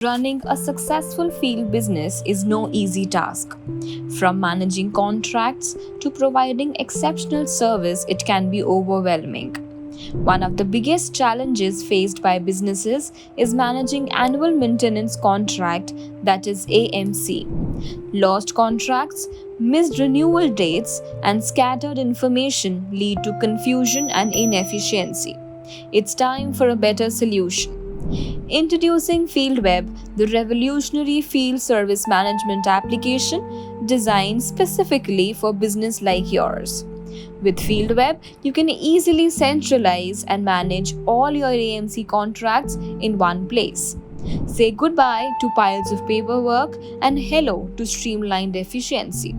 Running a successful field business is no easy task. From managing contracts to providing exceptional service, it can be overwhelming. One of the biggest challenges faced by businesses is managing annual maintenance contract, that is AMC. Lost contracts, missed renewal dates, and scattered information lead to confusion and inefficiency. It's time for a better solution. Introducing FieldWeb, the revolutionary field service management application designed specifically for business like yours. With FieldWeb, you can easily centralize and manage all your AMC contracts in one place. Say goodbye to piles of paperwork and hello to streamlined efficiency.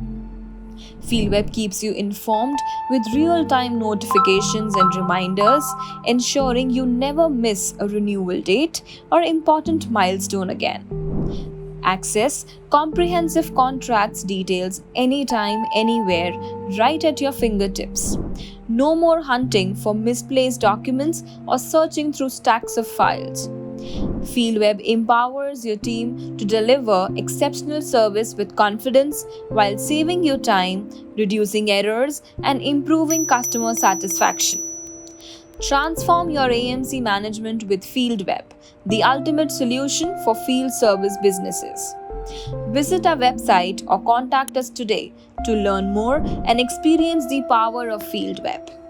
FieldWeb keeps you informed with real-time notifications and reminders, ensuring you never miss a renewal date or important milestone again. Access comprehensive contracts details anytime, anywhere, right at your fingertips. No more hunting for misplaced documents or searching through stacks of files. FieldWeb empowers your team to deliver exceptional service with confidence while saving you time, reducing errors, and improving customer satisfaction. Transform your AMC management with FieldWeb, the ultimate solution for field service businesses. Visit our website or contact us today to learn more and experience the power of FieldWeb.